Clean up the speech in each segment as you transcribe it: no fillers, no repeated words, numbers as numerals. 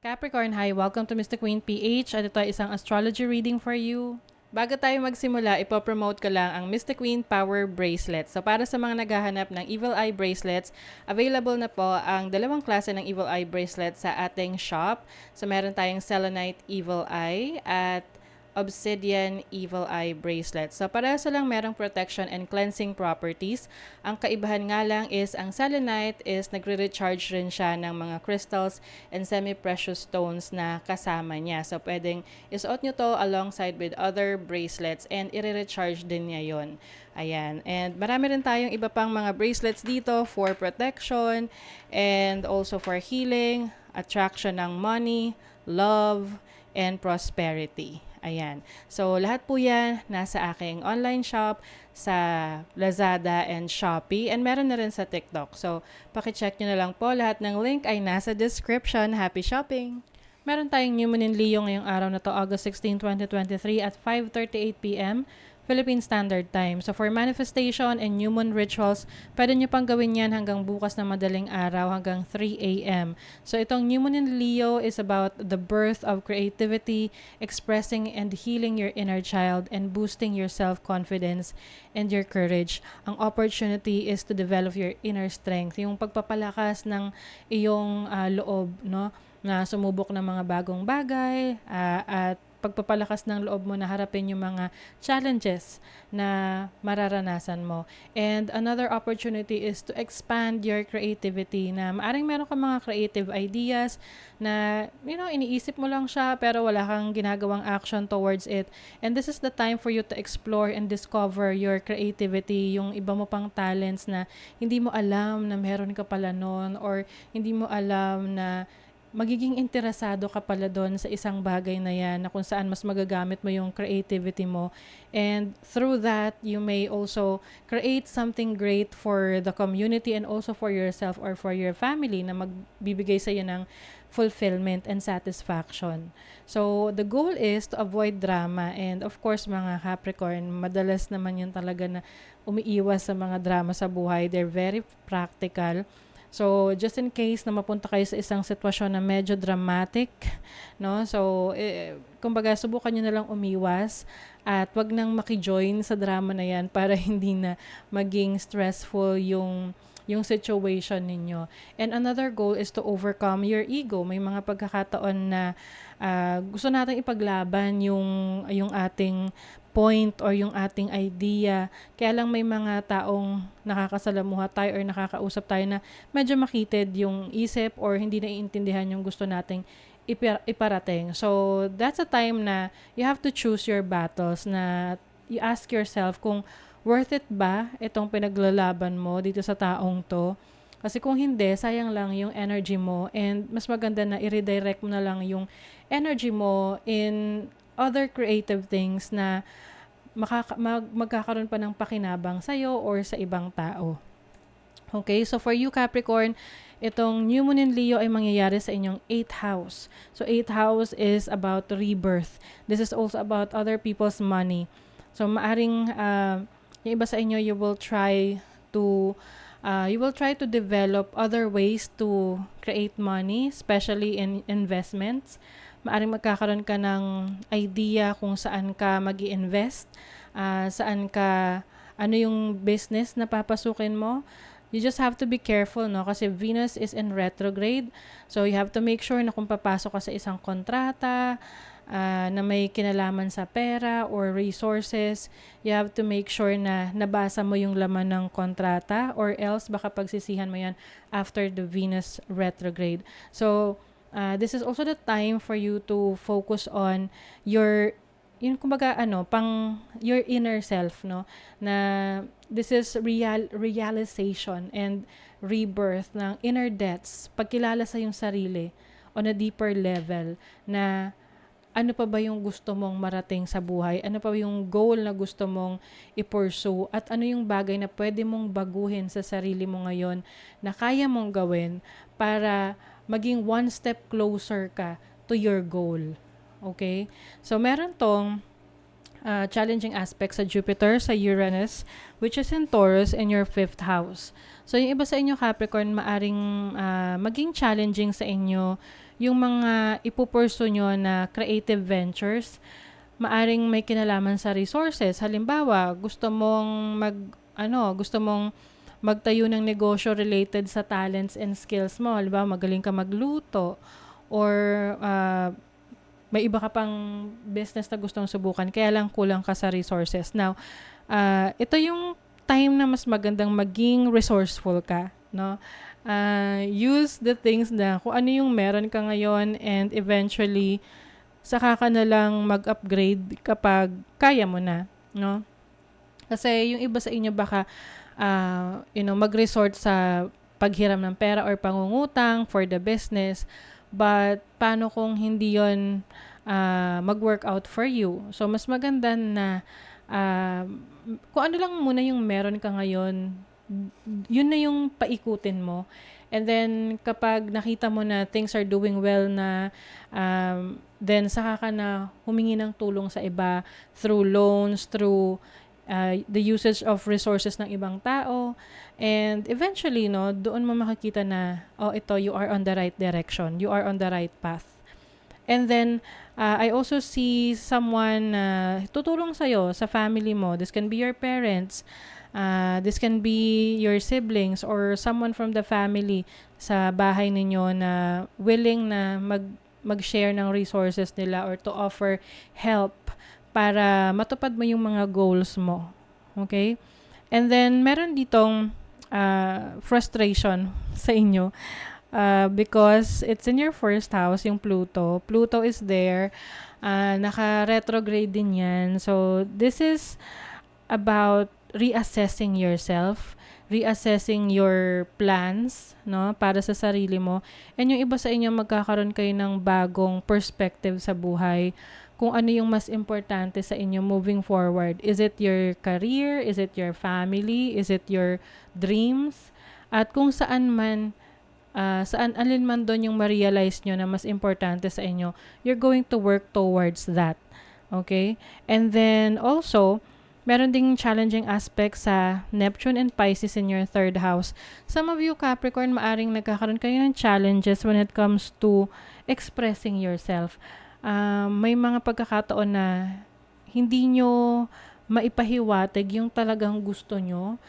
Capricorn, hi! Welcome to Mr. Queen PH at ito ay isang astrology reading for you. Bago tayo magsimula, ipopromote ko lang ang Mr. Queen Power Bracelet. So para sa mga naghahanap ng Evil Eye Bracelets, available na po ang dalawang klase ng Evil Eye Bracelet sa ating shop. So meron tayong Selenite Evil Eye at Obsidian Evil Eye Bracelet. So parehas lang merong protection and cleansing properties. Ang kaibahan nga lang is ang selenite is nagre-recharge rin siya ng mga crystals and semi-precious stones na kasama niya. So pwedeng isuot nyo to alongside with other bracelets and i-recharge din niya yon. Ayan. And marami rin tayong iba pang mga bracelets dito for protection and also for healing, attraction ng money, love, and prosperity. Ayan. So, lahat po yan nasa aking online shop sa Lazada and Shopee. And meron na rin sa TikTok. So, pakicheck nyo na lang po. Lahat ng link ay nasa description. Happy shopping! Meron tayong New Moon in Leo ngayong araw na to, August 16, 2023 at 5:38 p.m. Philippine Standard Time. So for manifestation and new moon rituals, pwede nyo pang gawin yan hanggang bukas na madaling araw hanggang 3 a.m. So itong new moon in Leo is about the birth of creativity, expressing and healing your inner child, and boosting your self-confidence and your courage. Ang opportunity is to develop your inner strength, yung pagpapalakas ng iyong loob, no? Na sumubok ng mga bagong bagay at pagpapalakas ng loob mo na harapin yung mga challenges na mararanasan mo. And another opportunity is to expand your creativity na maaring meron ka mga creative ideas na, iniisip mo lang siya pero wala kang ginagawang action towards it. And this is the time for you to explore and discover your creativity, yung iba mo pang talents na hindi mo alam na meron ka pala nun or hindi mo alam na magiging interesado ka pala doon sa isang bagay na yan na kung saan mas magagamit mo yung creativity mo. And through that, you may also create something great for the community and also for yourself or for your family na magbibigay sa iyo ng fulfillment and satisfaction. So, the goal is to avoid drama. And of course, mga Capricorn, madalas naman yun talaga na umiiwas sa mga drama sa buhay. They're very practical. So, just in case na mapunta kayo sa isang sitwasyon na medyo dramatic, no? So, kumbaga, subukan nyo na lang umiwas at wag nang makijoin sa drama na yan para hindi na maging stressful yung situation ninyo. And another goal is to overcome your ego. May mga pagkakataon na gusto natin ipaglaban yung ating point or yung ating idea. Kaya lang may mga taong nakakasalamuha tayo or nakakausap tayo na medyo makitid yung isip or hindi naiintindihan yung gusto nating iparating. So, that's a time na you have to choose your battles, na you ask yourself kung worth it ba itong pinaglalaban mo dito sa taong to. Kasi kung hindi, sayang lang yung energy mo and mas maganda na i-redirect mo na lang yung energy mo in other creative things na magkakaroon pa ng pakinabang sa'yo or sa ibang tao. Okay, so for you Capricorn, itong New Moon in Leo ay mangyayari sa inyong 8th house. So 8th house is about rebirth. This is also about other people's money. So maaring yung iba sa inyo, you will try to develop other ways to create money, especially in investments. Maaring magkakaroon ka ng idea kung saan ka mag-i-invest, ano yung business na papasukin mo. You just have to be careful, no? Kasi Venus is in retrograde. So, you have to make sure na kung papasok ka sa isang kontrata, na may kinalaman sa pera or resources, you have to make sure na nabasa mo yung laman ng kontrata or else baka pagsisihan mo yan after the Venus retrograde. So, this is also the time for you to focus on your your inner self, no? Na this is realization and rebirth ng inner depths, pagkilala sa yung sarili on a deeper level na ano pa ba yung gusto mong marating sa buhay, ano pa yung goal na gusto mong i-pursue, at ano yung bagay na pwede mong baguhin sa sarili mo ngayon na kaya mong gawin para maging one step closer ka to your goal. Okay? So, meron tong challenging aspect sa Jupiter, sa Uranus, which is in Taurus in your 5th house. So, yung iba sa inyo, Capricorn, maaring maging challenging sa inyo yung mga ipupursu nyo na creative ventures, maaring may kinalaman sa resources. Halimbawa, gusto mong magtayo ng negosyo related sa talents and skills mo. Halimbawa, magaling ka magluto or may iba ka pang business na gustong subukan, kaya lang kulang ka sa resources. Now, ito yung time na mas magandang maging resourceful ka, no? Use the things na kung ano yung meron ka ngayon, and eventually saka ka na lang mag-upgrade kapag kaya mo na, no? Kasi yung iba sa inyo baka mag-resort sa paghiram ng pera or pangungutang for the business, but paano kung hindi yon mag-work out for you? So mas maganda na kung ano lang muna yung meron ka ngayon, yun na yung paikutin mo. And then, kapag nakita mo na things are doing well na, then saka ka na humingi ng tulong sa iba through loans, through the usage of resources ng ibang tao. And eventually, no, doon mo makikita na, ito, you are on the right direction. You are on the right path. And then, I also see someone na tutulong sa'yo, sa family mo. This can be your parents. This can be your siblings or someone from the family sa bahay ninyo na willing na mag-share ng resources nila or to offer help para matupad mo yung mga goals mo. Okay? And then, meron ditong frustration sa inyo because it's in your first house, yung Pluto. Pluto is there. Naka-retrograde din yan. So, this is about reassessing yourself, reassessing your plans, no, para sa sarili mo. And yung iba sa inyo, magkakaroon kayo ng bagong perspective sa buhay, kung ano yung mas importante sa inyo moving forward. Is it your career? Is it your family? Is it your dreams? At kung saan alin man doon yung ma-realize nyo na mas importante sa inyo, you're going to work towards that. Okay? And then also, meron ding challenging aspects sa Neptune and Pisces in your third house. Some of you Capricorn, maaring nagkakaroon kayo ng challenges when it comes to expressing yourself. May mga pagkakataon na hindi nyo maipahiwatig yung talagang gusto nyo.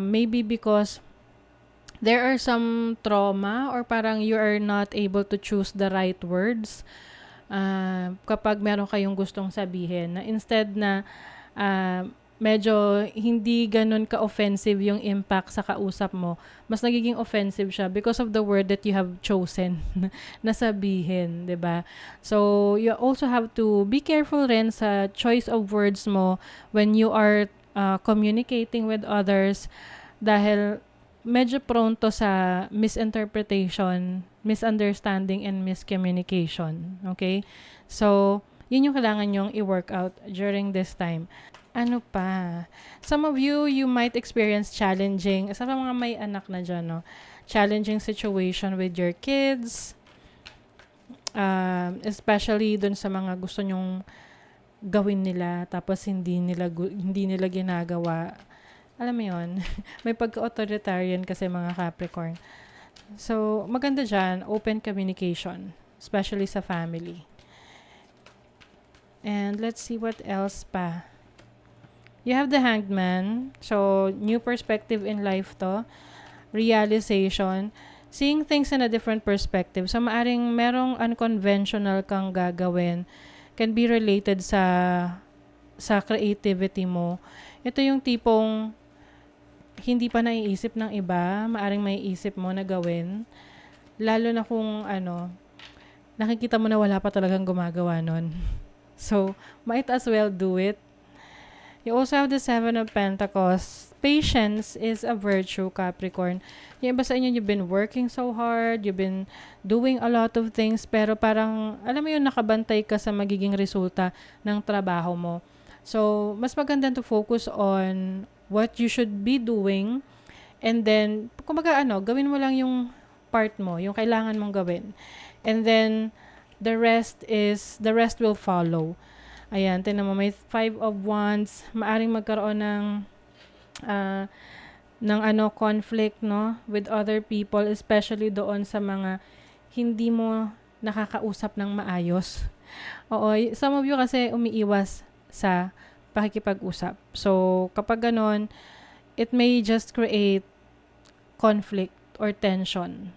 Maybe because there are some trauma or parang you are not able to choose the right words kapag meron kayong gustong sabihin. Na instead na medyo hindi ganun ka-offensive yung impact sa kausap mo, mas nagiging offensive siya because of the word that you have chosen na sabihin, 'di ba? So, you also have to be careful rin sa choice of words mo when you are communicating with others, dahil medyo prone to sa misinterpretation, misunderstanding, and miscommunication. Okay? So, yun yung kailangan nyong i-work out during this time. Ano pa? Some of you might experience challenging, sa mga may anak na dyan, no? Challenging situation with your kids, especially dun sa mga gusto nyong gawin nila, tapos hindi nila ginagawa. Alam mo yun, may pagka-authoritarian kasi mga Capricorn. So, maganda dyan, open communication, especially sa family. And let's see what else pa. You have the Hanged Man. So, new perspective in life to. Realization. Seeing things in a different perspective. So, maaring merong unconventional kang gagawin. Can be related sa creativity mo. Ito yung tipong hindi pa naiisip ng iba. Maaring maiisip mo na gawin. Lalo na kung nakikita mo na wala pa talagang gumagawa nun. So, might as well do it. You also have the Seven of Pentacles. Patience is a virtue, Capricorn. Yung iba sa inyo, you've been working so hard, you've been doing a lot of things, pero parang, alam mo yun, nakabantay ka sa magiging resulta ng trabaho mo. So, mas maganda to focus on what you should be doing, and then, kumaga gawin mo lang yung part mo, yung kailangan mong gawin. And then, the rest will follow. Ayan, tingnan mo, may 5 of Wands, maaring magkaroon ng conflict, no, with other people, especially doon sa mga hindi mo nakakausap ng maayos. Oo, some of you kasi umiiwas sa pakikipag-usap. So, kapag ganon, it may just create conflict or tension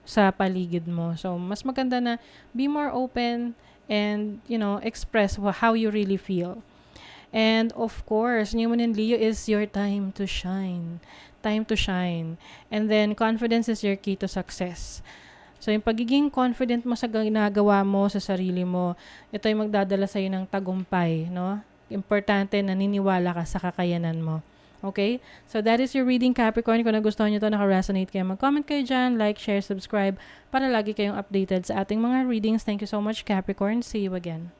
sa paligid mo. So, mas maganda na be more open and, express how you really feel. And of course, New Moon in Leo is your time to shine. Time to shine. And then, confidence is your key to success. So, yung pagiging confident mo sa ginagawa mo, sa sarili mo, ito ay magdadala sa'yo ng tagumpay, no? Importante, naniniwala ka sa kakayanan mo. Okay? So, that is your reading, Capricorn. Kung nagustuhan nyo ito, naka-resonate kayo, mag-comment kayo dyan, like, share, subscribe, para lagi kayong updated sa ating mga readings. Thank you so much, Capricorn. See you again.